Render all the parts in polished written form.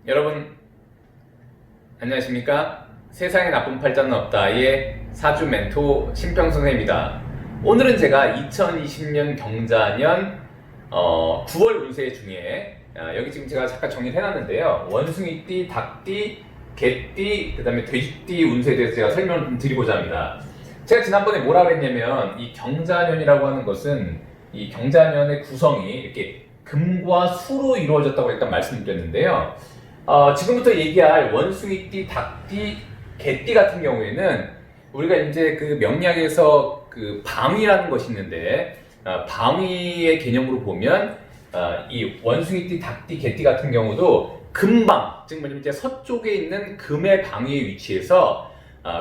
여러분 안녕하십니까? 세상에 나쁜 팔자는 없다의 사주 멘토 신평선생입니다. 오늘은 제가 2020년 경자년 9월 운세 중에 여기 지금 제가 잠깐 정리를 해놨는데요. 원숭이띠, 닭띠, 개띠, 그 다음에 돼지띠 운세에 대해서 제가 설명을 좀 드리고자 합니다. 제가 지난번에 뭐라 그랬냐면 이 경자년이라고 하는 것은 이 경자년의 구성이 이렇게 금과 수로 이루어졌다고 일단 말씀드렸는데요. 지금부터 얘기할 원숭이띠, 닭띠, 개띠 같은 경우에는 우리가 이제 그 명리학에서 그 방위라는 것이 있는데 방위의 개념으로 보면 이 원숭이띠, 닭띠, 개띠 같은 경우도 금방, 즉 뭐냐면 이제 서쪽에 있는 금의 방위에 위치해서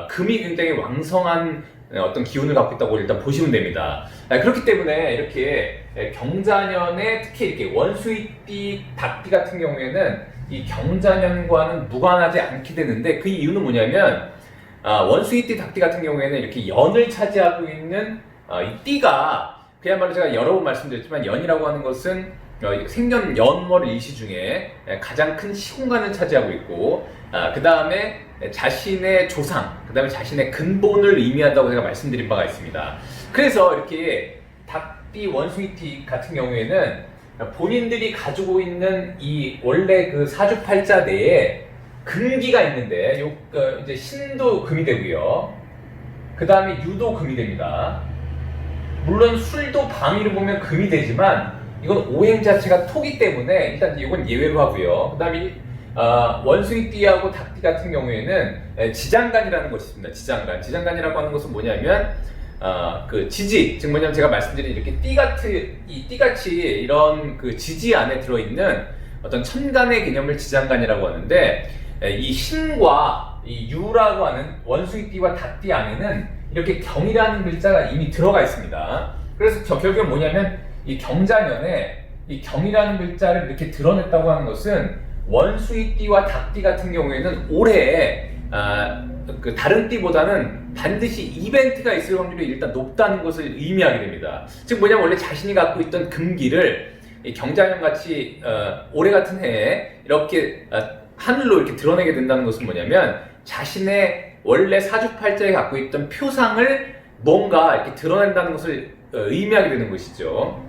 금이 굉장히 왕성한 어떤 기운을 갖고 있다고 일단 보시면 됩니다. 그렇기 때문에 이렇게 경자년에 특히 이렇게 원숭이띠, 닭띠 같은 경우에는 이 경자년과는 무관하지 않게 되는데 그 이유는 뭐냐면 원숭이띠, 닭띠 같은 경우에는 이렇게 연을 차지하고 있는 이 띠가 그야말로 제가 여러 번 말씀드렸지만 연이라고 하는 것은 생년 연월 일시 중에 가장 큰 시공간을 차지하고 있고 그 다음에 자신의 조상, 그 다음에 자신의 근본을 의미한다고 제가 말씀드린 바가 있습니다. 그래서 이렇게 닭띠, 원숭이띠 같은 경우에는 본인들이 가지고 있는 이 원래 그 사주팔자 내에 금기가 있는데 이제 신도 금이 되고요. 그 다음에 유도 금이 됩니다. 물론 술도 방위로 보면 금이 되지만 이건 오행 자체가 토기 때문에 일단 이건 예외로 하고요. 그 다음에 원숭이띠하고 닭띠 같은 경우에는 지장간이라는 것이 있습니다. 지장간이라고 하는 것은 뭐냐면 그 지지, 즉 뭐냐면 제가 말씀드린 이렇게 띠같이 이런 그 지지 안에 들어있는 어떤 천간의 개념을 지장간이라고 하는데 이 신과 이 유라고 하는 원숭이띠와 닭띠 안에는 이렇게 경이라는 글자가 이미 들어가 있습니다. 그래서 결국은 뭐냐면 이 경자년에 이 경이라는 글자를 이렇게 드러냈다고 하는 것은 원숭이띠와 닭띠 같은 경우에는 올해 그 다른 띠보다는 반드시 이벤트가 있을 확률이 일단 높다는 것을 의미하게 됩니다. 즉 뭐냐면 원래 자신이 갖고 있던 금기를 이 경자년 같이 올해 같은 해에 이렇게 하늘로 이렇게 드러내게 된다는 것은 뭐냐면 자신의 원래 사주팔자에 갖고 있던 표상을 뭔가 이렇게 드러낸다는 것을 의미하게 되는 것이죠.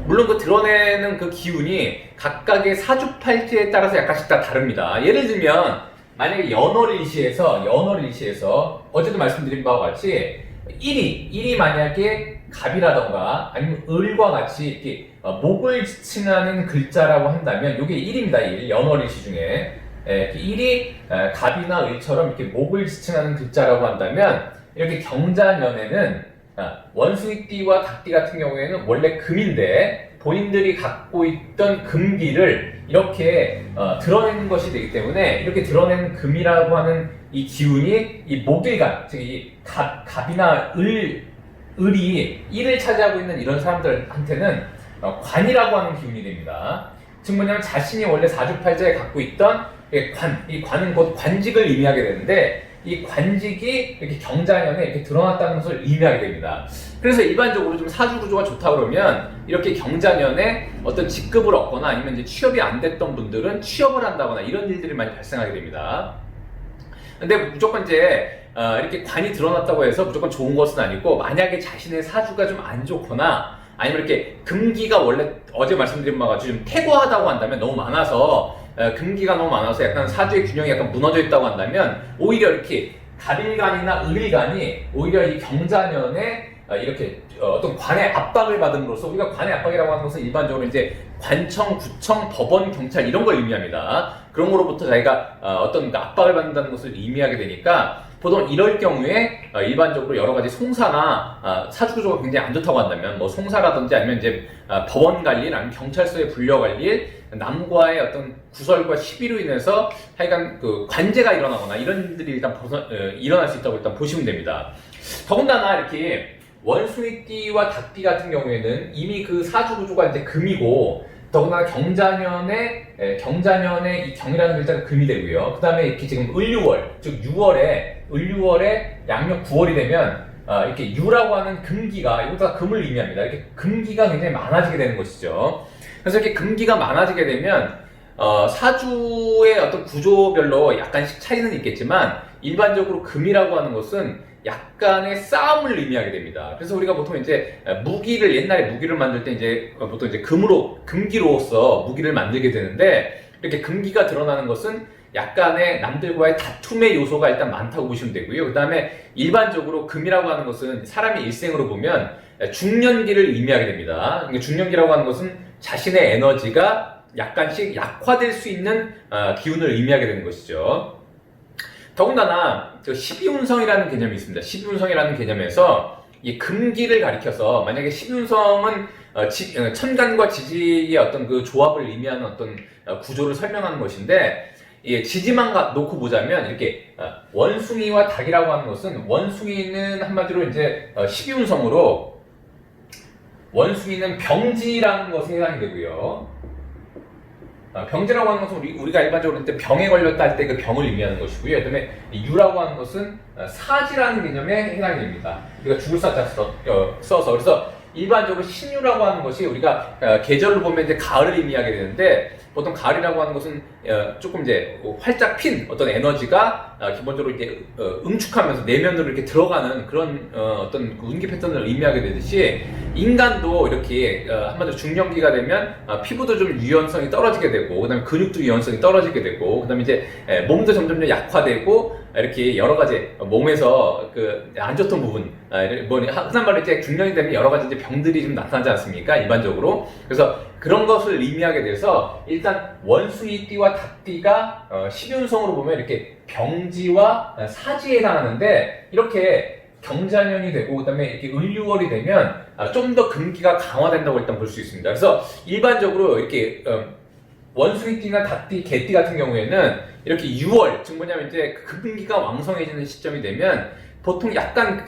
물론 그 드러내는 그 기운이 각각의 사주팔자에 따라서 약간씩 다 다릅니다. 예를 들면 만약에 연월일시에서 어제도 말씀드린 바와 같이 1이 만약에 갑이라던가 아니면 을과 같이 이렇게 목을 지칭하는 글자라고 한다면 이게 1입니다. 1 연월일시 중에 1이 갑이나 을처럼 이렇게 목을 지칭하는 글자라고 한다면 이렇게 경자년에는 원숭이띠와 닭띠 같은 경우에는 원래 금인데 본인들이 갖고 있던 금기를 이렇게 드러내는 것이 되기 때문에 이렇게 드러내는 금이라고 하는 이 기운이 이 목일간, 즉 이 갑이나 을이 1을 차지하고 있는 이런 사람들한테는 관이라고 하는 기운이 됩니다. 즉 뭐냐면 자신이 원래 사주팔자에 갖고 있던 이 관은 곧 관직을 의미하게 되는데 이 관직이 이렇게 경자년에 이렇게 드러났다는 것을 의미하게 됩니다. 그래서 일반적으로 좀 사주 구조가 좋다 그러면 이렇게 경자년에 어떤 직급을 얻거나 아니면 이제 취업이 안 됐던 분들은 취업을 한다거나 이런 일들이 많이 발생하게 됩니다. 근데 무조건 이제 이렇게 관이 드러났다고 해서 무조건 좋은 것은 아니고 만약에 자신의 사주가 좀 안 좋거나 아니면 이렇게 금기가 원래 어제 말씀드린 바와 같이 좀 태고하다고 한다면 너무 많아서 금기가 너무 많아서 약간 사주의 균형이 약간 무너져 있다고 한다면 오히려 이렇게 갑일간이나 을일간이 오히려 이 경자년에 이렇게 어떤 관의 압박을 받음으로써 우리가 관의 압박이라고 하는 것은 일반적으로 이제 관청, 구청, 법원, 경찰 이런 걸 의미합니다. 그런 거로부터 자기가 어떤 압박을 받는다는 것을 의미하게 되니까 보통 이럴 경우에 일반적으로 여러 가지 송사나 사주 구조가 굉장히 안 좋다고 한다면 뭐 송사라든지 아니면 이제 법원 갈 일, 아니면 경찰서에 불려갈 일, 남과의 어떤 구설과 시비로 인해서 하여간 그 관제가 일어나거나 이런 일들이 일단 일어날 수 있다고 일단 보시면 됩니다. 더군다나 이렇게 원숭이띠와 닭띠 같은 경우에는 이미 그 사주 구조가 이제 금이고 더군다나 경자년에 이 경이라는 글자가 금이 되고요. 그 다음에 이렇게 지금 을유월, 즉 6월에 양력 9월이 되면 이렇게 유라고 하는 금기가 이것도 다 금을 의미합니다. 이렇게 금기가 굉장히 많아지게 되는 것이죠. 그래서 이렇게 금기가 많아지게 되면 사주의 어떤 구조별로 약간씩 차이는 있겠지만 일반적으로 금이라고 하는 것은 약간의 싸움을 의미하게 됩니다. 그래서 우리가 보통 이제 옛날에 무기를 만들 때 이제 보통 이제 금기로서 무기를 만들게 되는데, 이렇게 금기가 드러나는 것은 약간의 남들과의 다툼의 요소가 일단 많다고 보시면 되고요. 그 다음에 일반적으로 금이라고 하는 것은 사람의 일생으로 보면 중년기를 의미하게 됩니다. 그러니까 중년기라고 하는 것은 자신의 에너지가 약간씩 약화될 수 있는 기운을 의미하게 되는 것이죠. 더군다나 12운성이라는 개념이 있습니다. 12운성이라는 개념에서 이 금기를 가리켜서, 만약에 12운성은 천간과 지지의 어떤 그 조합을 의미하는 어떤 구조를 설명하는 것인데, 지지만 놓고 보자면 이렇게 원숭이와 닭이라고 하는 것은, 원숭이는 한마디로 이제 12운성으로 원숭이는 병지라는 것에 해당이 되고요. 병지라고 하는 것은 우리가 일반적으로 병에 걸렸다 할 때 그 병을 의미하는 것이고요. 그다음에 유라고 하는 것은 사지라는 개념에 해당이 됩니다. 우리가 죽을 사자 써서, 그래서 일반적으로 신유라고 하는 것이 우리가 계절을 보면 이제 가을을 의미하게 되는데, 보통 가을이라고 하는 것은 조금 이제 활짝 핀 어떤 에너지가 기본적으로 이제 응축하면서 내면으로 이렇게 들어가는 그런 어떤 운기 패턴을 의미하게 되듯이, 인간도 이렇게 한마디로 중년기가 되면 피부도 좀 유연성이 떨어지게 되고, 그다음에 근육도 유연성이 떨어지게 되고, 그다음에 이제 몸도 점점 약화되고, 이렇게 여러 가지 몸에서 그 안 좋던 부분, 흔한 말로 이제 중년이 되면 여러 가지 이제 병들이 좀 나타나지 않습니까? 일반적으로. 그래서 그런 것을 의미하게 돼서, 일단 원숭이띠와 닭띠가 12운성으로 보면 이렇게 병지와 사지에 해당하는데, 이렇게 경자년이 되고 그다음에 이렇게 을유월이 되면 좀 더 금기가 강화된다고 일단 볼 수 있습니다. 그래서 일반적으로 이렇게 원숭이띠나 닭띠, 개띠 같은 경우에는 이렇게 6월, 즉 뭐냐면 이제 금기가 왕성해지는 시점이 되면 보통 약간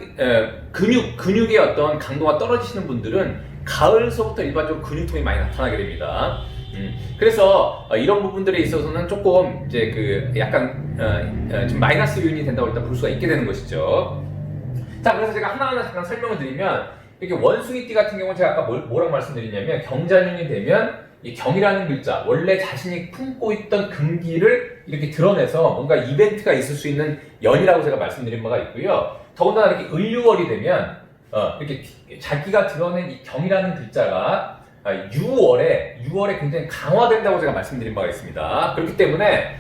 근육의 어떤 강도가 떨어지시는 분들은 가을서부터 일반적으로 근육통이 많이 나타나게 됩니다. 그래서 이런 부분들에 있어서는 조금 이제 그 약간 좀 마이너스 요인이 된다고 일단 볼 수가 있게 되는 것이죠. 자, 그래서 제가 하나하나 잠깐 설명을 드리면, 이렇게 원숭이띠 같은 경우는 제가 아까 뭐라고 말씀드렸냐면, 경자년이 되면 이 경이라는 글자, 원래 자신이 품고 있던 금기를 이렇게 드러내서 뭔가 이벤트가 있을 수 있는 연이라고 제가 말씀드린 바가 있고요. 더군다나 이렇게 을유월이 되면 이렇게 자기가 드러낸 이 경이라는 글자가 6월에 굉장히 강화된다고 제가 말씀드린 바가 있습니다. 그렇기 때문에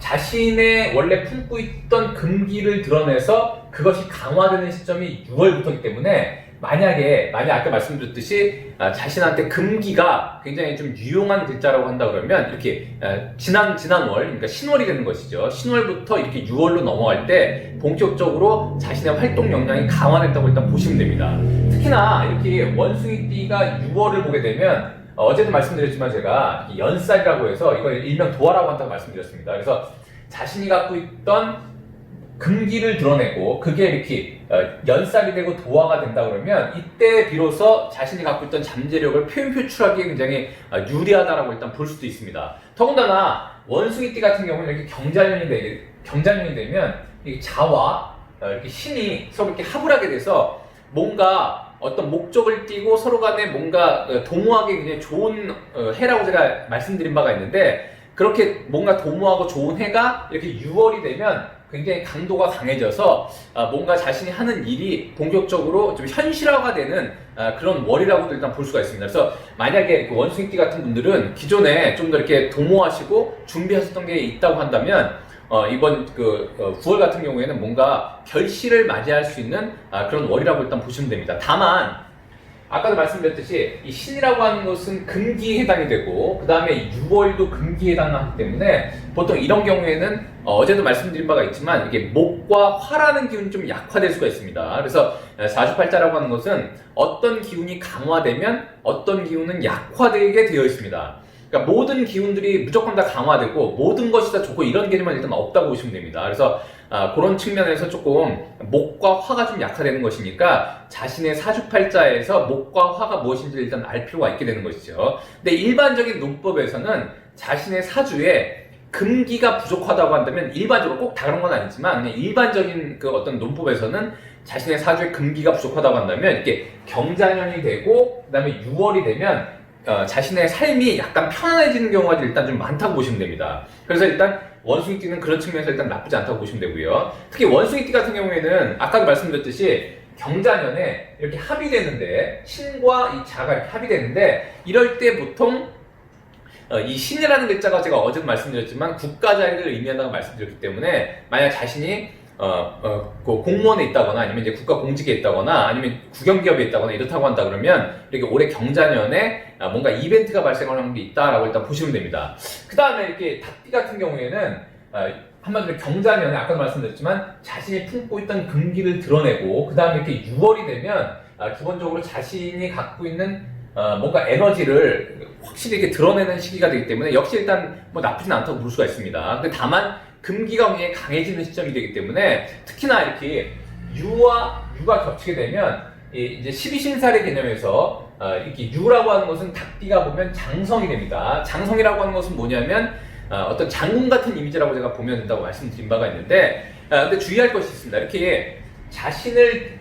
자신의 원래 품고 있던 금기를 드러내서 그것이 강화되는 시점이 6월부터이기 때문에, 만약에 아까 말씀드렸듯이 자신한테 금기가 굉장히 좀 유용한 글자라고 한다 그러면, 이렇게 지난 월, 그러니까 신월이 되는 것이죠. 신월부터 이렇게 6월로 넘어갈 때 본격적으로 자신의 활동 역량이 강화된다고 일단 보시면 됩니다. 특히나 이렇게 원숭이띠가 6월을 보게 되면, 어제도 말씀드렸지만 제가 연살이라고 해서 이걸 일명 도화라고 한다고 말씀드렸습니다. 그래서 자신이 갖고 있던 금기를 드러내고 그게 이렇게 연살이 되고 도화가 된다 그러면, 이때 비로소 자신이 갖고 있던 잠재력을 표출하기에 굉장히 유리하다라고 일단 볼 수도 있습니다. 더군다나 원숭이띠 같은 경우는 이렇게 경자년이 되면 이 자와 이렇게 신이 서로 이렇게 합을 하게 돼서 뭔가 어떤 목적을 띠고 서로 간에 뭔가 도모하기 굉장히 좋은 해라고 제가 말씀드린 바가 있는데, 그렇게 뭔가 도모하고 좋은 해가 이렇게 6월이 되면 굉장히 강도가 강해져서 뭔가 자신이 하는 일이 본격적으로 좀 현실화가 되는 그런 월이라고도 일단 볼 수가 있습니다. 그래서 만약에 그 원숭이띠 같은 분들은 기존에 좀 더 이렇게 도모하시고 준비하셨던 게 있다고 한다면, 이번 9월 같은 경우에는 뭔가 결실을 맞이할 수 있는 그런 월이라고 일단 보시면 됩니다. 다만 아까도 말씀드렸듯이 이 신이라고 하는 것은 금기에 해당이 되고, 그 다음에 6월도 금기에 해당하기 때문에 보통 이런 경우에는 어제도 말씀드린 바가 있지만, 이게 목과 화라는 기운이 좀 약화될 수가 있습니다. 그래서 사주팔자라고 하는 것은 어떤 기운이 강화되면 어떤 기운은 약화되게 되어 있습니다. 그러니까 모든 기운들이 무조건 다 강화되고 모든 것이 다 좋고 이런 개념은 일단 없다고 보시면 됩니다. 그래서 그런 측면에서 조금 목과 화가 좀 약화되는 것이니까 자신의 사주팔자에서 목과 화가 무엇인지 일단 알 필요가 있게 되는 것이죠. 근데 일반적인 논법에서는 자신의 사주에 금기가 부족하다고 한다면, 일반적으로 꼭 다 그런 건 아니지만 그냥 일반적인 그 어떤 논법에서는 자신의 사주에 금기가 부족하다고 한다면, 이렇게 경자년이 되고 그 다음에 6월이 되면 자신의 삶이 약간 편안해지는 경우가 일단 좀 많다고 보시면 됩니다. 그래서 일단 원숭이띠는 그런 측면에서 일단 나쁘지 않다고 보시면 되고요. 특히 원숭이띠 같은 경우에는 아까도 말씀드렸듯이 경자년에 이렇게 합의되는데, 신과 이 자가 이렇게 합의되는데, 이럴 때 보통 이 신이라는 글자가 제가 어제도 말씀드렸지만 국가 자리를 의미한다고 말씀드렸기 때문에, 만약 자신이 그 공무원에 있다거나 아니면 이제 국가 공직에 있다거나 아니면 국영기업에 있다거나 이렇다고 한다 그러면 이렇게 올해 경자년에 뭔가 이벤트가 발생할 확률이 있다라고 일단 보시면 됩니다. 그 다음에 이렇게 닭띠 같은 경우에는 한마디로 경자년에 아까도 말씀드렸지만 자신이 품고 있던 금기를 드러내고, 그 다음에 이렇게 6월이 되면 기본적으로 자신이 갖고 있는 뭔가 에너지를 확실히 이렇게 드러내는 시기가 되기 때문에 역시 일단 뭐 나쁘진 않다고 볼 수가 있습니다. 근데 다만 금기가 굉장히 강해지는 시점이 되기 때문에, 특히나 이렇게 유가 겹치게 되면 이제 12신살의 개념에서 이렇게 유라고 하는 것은 닭띠가 보면 장성이 됩니다. 장성이라고 하는 것은 뭐냐면 어떤 장군 같은 이미지라고 제가 보면 된다고 말씀드린 바가 있는데, 근데 주의할 것이 있습니다. 이렇게 자신을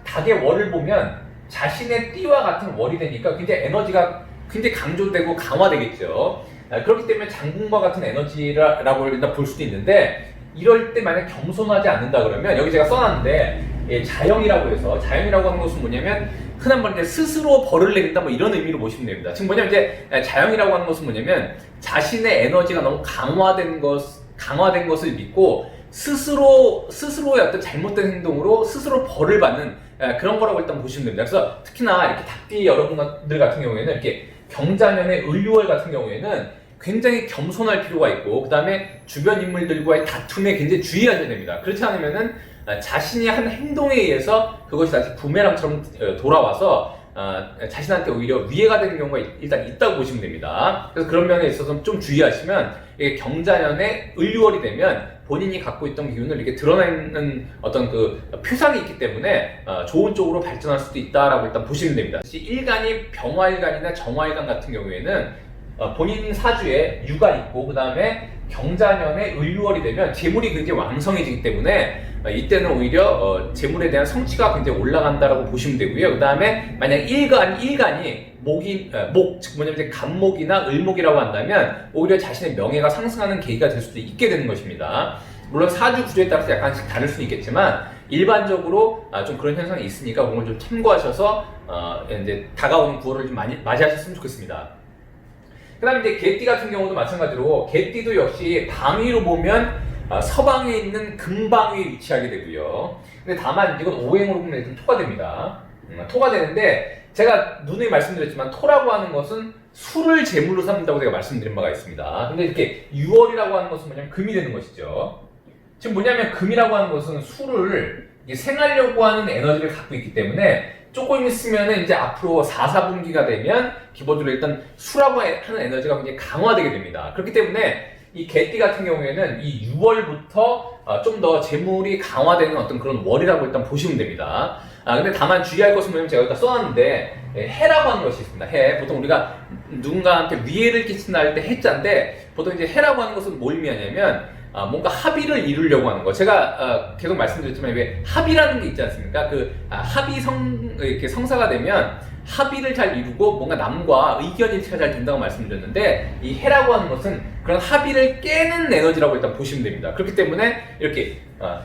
닭의 월을 보면 자신의 띠와 같은 월이 되니까 굉장히 에너지가 굉장히 강조되고 강화되겠죠. 그렇기 때문에 장군과 같은 에너지라고 일단 볼 수도 있는데, 이럴 때 만약 겸손하지 않는다 그러면, 여기 제가 써놨는데 자영이라고 해서, 자영이라고 하는 것은 뭐냐면 흔한 말로 스스로 벌을 내린다 뭐 이런 의미로 보시면 됩니다. 지금 뭐냐면 이제 자영이라고 하는 것은 뭐냐면 자신의 에너지가 너무 강화된 것을 믿고 스스로의 어떤 잘못된 행동으로 스스로 벌을 받는 그런 거라고 일단 보시면 됩니다. 그래서 특히나 이렇게 닭띠 여러분들 같은 경우에는 이렇게 경자년의 을유월 같은 경우에는 굉장히 겸손할 필요가 있고, 그 다음에 주변 인물들과의 다툼에 굉장히 주의하셔야 됩니다. 그렇지 않으면은 자신이 한 행동에 의해서 그것이 다시 부메랑처럼 돌아와서 자신한테 오히려 위해가 되는 경우가 일단 있다고 보시면 됩니다. 그래서 그런 면에 있어서 좀 주의하시면, 이게 경자년에 을유월이 되면 본인이 갖고 있던 기운을 이렇게 드러내는 어떤 그 표상이 있기 때문에 좋은 쪽으로 발전할 수도 있다라고 일단 보시면 됩니다. 일간이 병화일간이나 정화일간 같은 경우에는 본인 사주에 유가 있고, 그 다음에 경자년에 을유월이 되면 재물이 굉장히 왕성해지기 때문에 이때는 오히려 재물에 대한 성취가 굉장히 올라간다라고 보시면 되고요. 그 다음에 만약 일간이 즉 뭐냐면 간목이나 을목이라고 한다면 오히려 자신의 명예가 상승하는 계기가 될 수도 있게 되는 것입니다. 물론 사주 구조에 따라서 약간씩 다를 수는 있겠지만 일반적으로 좀 그런 현상이 있으니까 그걸 좀 참고하셔서 이제 다가오는 9월을 좀 많이 맞이하셨으면 좋겠습니다. 그 다음에 이제 개띠 같은 경우도 마찬가지로, 개띠도 역시 방위로 보면 서방에 있는 금방위에 위치하게 되고요. 근데 다만 이건 오행으로 보면 일단 토가 됩니다. 토가 되는데, 제가 누누이 말씀드렸지만 토라고 하는 것은 술을 제물로 삼는다고 제가 말씀드린 바가 있습니다. 근데 이렇게 6월이라고 하는 것은 뭐냐면 금이 되는 것이죠. 지금 뭐냐면 금이라고 하는 것은 술을 생하려고 하는 에너지를 갖고 있기 때문에 조금 있으면은 이제 앞으로 4, 4분기가 되면 기본적으로 일단 수라고 하는 에너지가 굉장히 강화되게 됩니다. 그렇기 때문에 이 개띠 같은 경우에는 이 6월부터 좀 더 재물이 강화되는 어떤 그런 월이라고 일단 보시면 됩니다. 근데 다만 주의할 것은 뭐냐면 제가 여기다 써놨는데 해라고 하는 것이 있습니다. 해. 보통 우리가 누군가한테 위해를 끼친다 할 때 해자인데, 보통 이제 해라고 하는 것은 뭘 의미하냐면 뭔가 합의를 이루려고 하는 거. 제가 계속 말씀드렸지만 왜 합의라는 게 있지 않습니까? 그 이렇게 성사가 되면 합의를 잘 이루고 뭔가 남과 의견 일치가 잘 된다고 말씀드렸는데, 이 해라고 하는 것은 그런 합의를 깨는 에너지라고 일단 보시면 됩니다. 그렇기 때문에 이렇게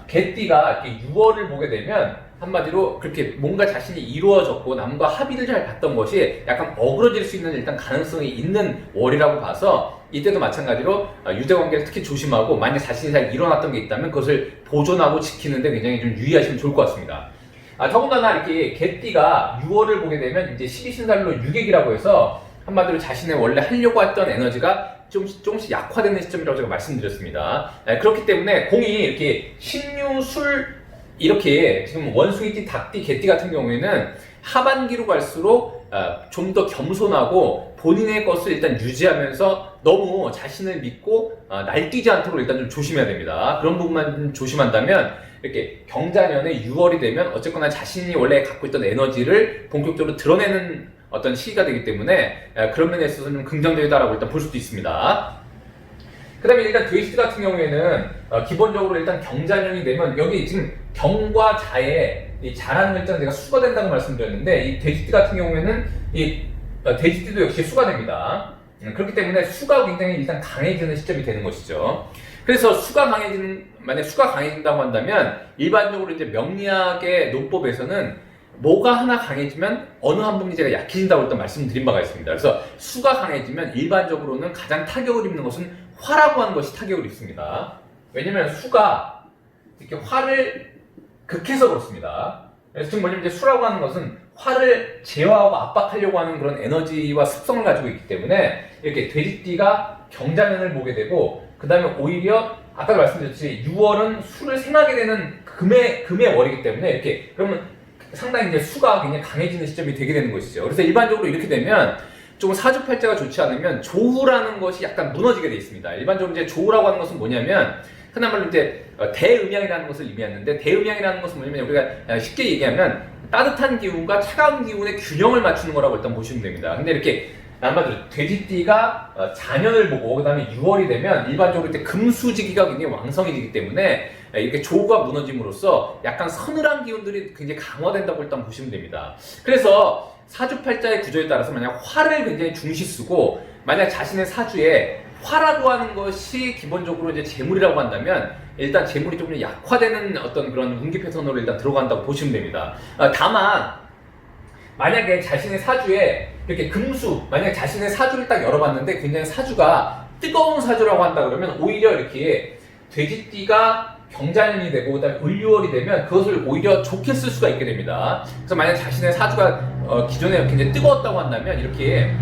개띠가 이렇게 6월을 보게 되면 한마디로 그렇게 뭔가 자신이 이루어졌고 남과 합의를 잘 봤던 것이 약간 어그러질 수 있는 일단 가능성이 있는 월이라고 봐서, 이때도 마찬가지로 유대관계를 특히 조심하고, 만약 자신이 잘 일어났던 게 있다면 그것을 보존하고 지키는데 굉장히 좀 유의하시면 좋을 것 같습니다. 더군다나 이렇게 개띠가 6월을 보게 되면 이제 12신살로 유객이라고 해서 한마디로 자신의 원래 하려고 했던 에너지가 조금씩 약화되는 시점이라고 제가 말씀드렸습니다. 그렇기 때문에 공이 이렇게 신유술 이렇게 지금 원숭이띠, 닭띠, 개띠 같은 경우에는 하반기로 갈수록 좀 더 겸손하고 본인의 것을 일단 유지하면서 너무 자신을 믿고 날뛰지 않도록 일단 좀 조심해야 됩니다. 그런 부분만 좀 조심한다면 이렇게 경자년에 6월이 되면 어쨌거나 자신이 원래 갖고 있던 에너지를 본격적으로 드러내는 어떤 시기가 되기 때문에 그런 면에 있어서는 긍정적이다라고 일단 볼 수도 있습니다. 그 다음에 일단 돼지띠 같은 경우에는 기본적으로 일단 경자년이 되면, 여기 지금 경과 자에 이 자라는 글자는 제가 수가 된다고 말씀드렸는데, 이 돼지띠 같은 경우에는 이 돼지띠도 역시 수가 됩니다. 그렇기 때문에 수가 굉장히 일단 강해지는 시점이 되는 것이죠. 그래서 만약 수가 강해진다고 한다면 일반적으로 이제 명리학의 논법에서는 뭐가 하나 강해지면 어느 한 부분이 제가 약해진다고 일단 말씀드린 바가 있습니다. 그래서 수가 강해지면 일반적으로는 가장 타격을 입는 것은 화라고 하는 것이 타격을 입습니다. 왜냐면 수가 이렇게 화를 극해서 그렇습니다. 그래서 지금 뭐냐면 이제 수라고 하는 것은 화를 제어하고 압박하려고 하는 그런 에너지와 습성을 가지고 있기 때문에 이렇게 돼지띠가 경자년을 보게 되고, 그 다음에 오히려 아까 말씀드렸듯이 6월은 수를 생하게 되는 금의 월이기 때문에 이렇게 그러면 상당히 이제 수가 굉장히 강해지는 시점이 되게 되는 것이죠. 그래서 일반적으로 이렇게 되면 좀 사주팔자가 좋지 않으면 조후라는 것이 약간 무너지게 돼 있습니다. 일반적으로 이제 조후라고 하는 것은 뭐냐면 흔한 말로 이제 대음양이라는 것을 의미하는데, 대음양이라는 것은 뭐냐면 우리가 쉽게 얘기하면 따뜻한 기운과 차가운 기운의 균형을 맞추는 거라고 일단 보시면 됩니다. 근데 이렇게 한마디로 돼지띠가 자년을 보고 그 다음에 6월이 되면 일반적으로 이제 금수지기가 굉장히 왕성해지기 때문에 이렇게 조가 무너짐으로써 약간 서늘한 기운들이 굉장히 강화된다고 일단 보시면 됩니다. 그래서 사주팔자의 구조에 따라서 만약 화를 굉장히 중시 쓰고 만약 자신의 사주에 화라고 하는 것이 기본적으로 이제 재물이라고 한다면 일단 재물이 조금 약화되는 어떤 그런 운기 패턴으로 일단 들어간다고 보시면 됩니다. 다만 만약에 자신의 사주에 이렇게 만약에 자신의 사주를 딱 열어봤는데 굉장히 사주가 뜨거운 사주라고 한다 그러면 오히려 이렇게 돼지띠가 경자년이 되고 그다음에 을유월이 되면 그것을 오히려 좋게 쓸 수가 있게 됩니다. 그래서 만약 자신의 사주가 기존에 굉장히 뜨거웠다고 한다면 이렇게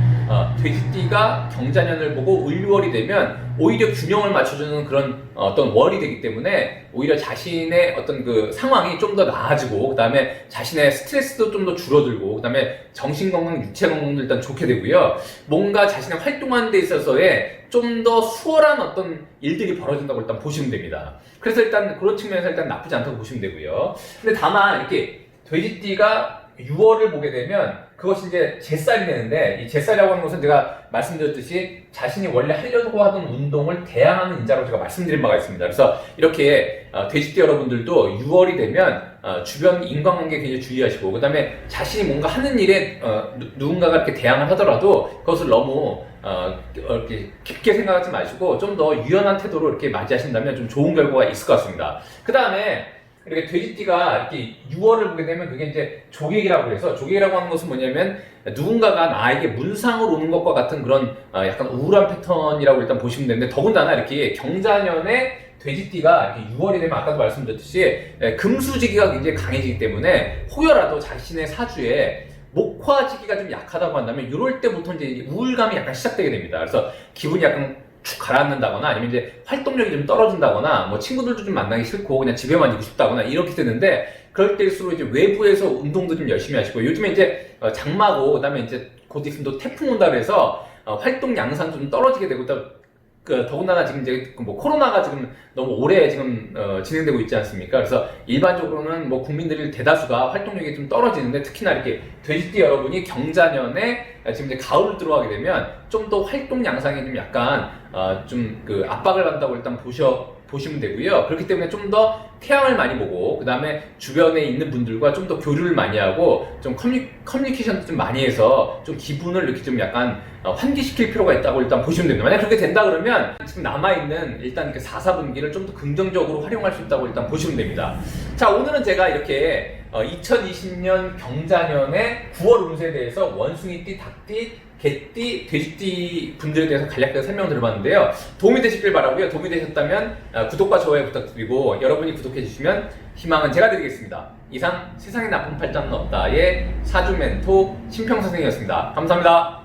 돼지띠가 경자년을 보고 을유월이 되면 오히려 균형을 맞춰주는 그런 어떤 월이 되기 때문에 오히려 자신의 어떤 그 상황이 좀 더 나아지고 그 다음에 자신의 스트레스도 좀 더 줄어들고 그 다음에 정신건강, 육체건강도 일단 좋게 되고요. 뭔가 자신의 활동하는 데 있어서의 좀 더 수월한 어떤 일들이 벌어진다고 일단 보시면 됩니다. 그래서 일단 그런 측면에서 일단 나쁘지 않다고 보시면 되고요. 근데 다만 이렇게 돼지띠가 6월을 보게 되면 그것이 이제 제살이 되는데, 이 제살이라고 하는 것은 제가 말씀드렸듯이 자신이 원래 하려고 하던 운동을 대항하는 인자로 제가 말씀드린 바가 있습니다. 그래서 이렇게 돼지띠 여러분들도 6월이 되면 주변 인간관계 굉장히 주의하시고 그 다음에 자신이 뭔가 하는 일에 누군가가 이렇게 대항을 하더라도 그것을 너무 이렇게 깊게 생각하지 마시고 좀 더 유연한 태도로 이렇게 맞이하신다면 좀 좋은 결과가 있을 것 같습니다. 그 다음에 이렇게 돼지띠가 이렇게 6월을 보게 되면 그게 이제 조객이라고 해서, 조객이라고 하는 것은 뭐냐면 누군가가 나에게 문상을 오는 것과 같은 그런 약간 우울한 패턴이라고 일단 보시면 되는데, 더군다나 이렇게 경자년에 돼지띠가 이렇게 6월이 되면 아까도 말씀드렸듯이 금수지기가 굉장히 강해지기 때문에 혹여라도 자신의 사주에 목화지기가 좀 약하다고 한다면 이럴 때부터 이제 우울감이 약간 시작되게 됩니다. 그래서 기분이 약간 축 가라앉는다거나 아니면 이제 활동력이 좀 떨어진다거나 뭐 친구들도 좀 만나기 싫고 그냥 집에만 있고 싶다거나 이렇게 되는데, 그럴 때일수록 이제 외부에서 운동도 좀 열심히 하시고, 요즘에 이제 장마고 그다음에 이제 곧 있으면 또 태풍 온다 그래서 활동 양상도 좀 떨어지게 되고, 더군다나 지금 이제 뭐 코로나가 지금 너무 오래 지금 진행되고 있지 않습니까? 그래서 일반적으로는 뭐 국민들이 대다수가 활동력이 좀 떨어지는데, 특히나 이렇게 돼지띠 여러분이 경자년에 지금 이제 가을을 들어가게 되면 좀 더 활동 양상이 좀 약간 좀 그 압박을 받는다고 일단 보시면 되고요. 그렇기 때문에 좀 더 태양을 많이 보고 그 다음에 주변에 있는 분들과 좀 더 교류를 많이 하고 좀 커뮤니케이션도 좀 많이 해서 좀 기분을 이렇게 좀 약간 환기시킬 필요가 있다고 일단 보시면 됩니다. 만약 그렇게 된다 그러면 지금 남아있는 일단 이렇게 4사분기를 좀 더 긍정적으로 활용할 수 있다고 일단 보시면 됩니다. 자, 오늘은 제가 이렇게 2020년 경자년의 9월 운세에 대해서 원숭이띠, 닭띠, 개띠, 돼지띠 분들에 대해서 간략하게 설명을 드려봤는데요. 도움이 되시길 바라고요. 도움이 되셨다면 구독과 좋아요 부탁드리고, 여러분이 구독해 주시면 희망은 제가 드리겠습니다. 이상 세상에 나쁜 팔자는 없다의 사주 멘토 신평 선생이었습니다. 감사합니다.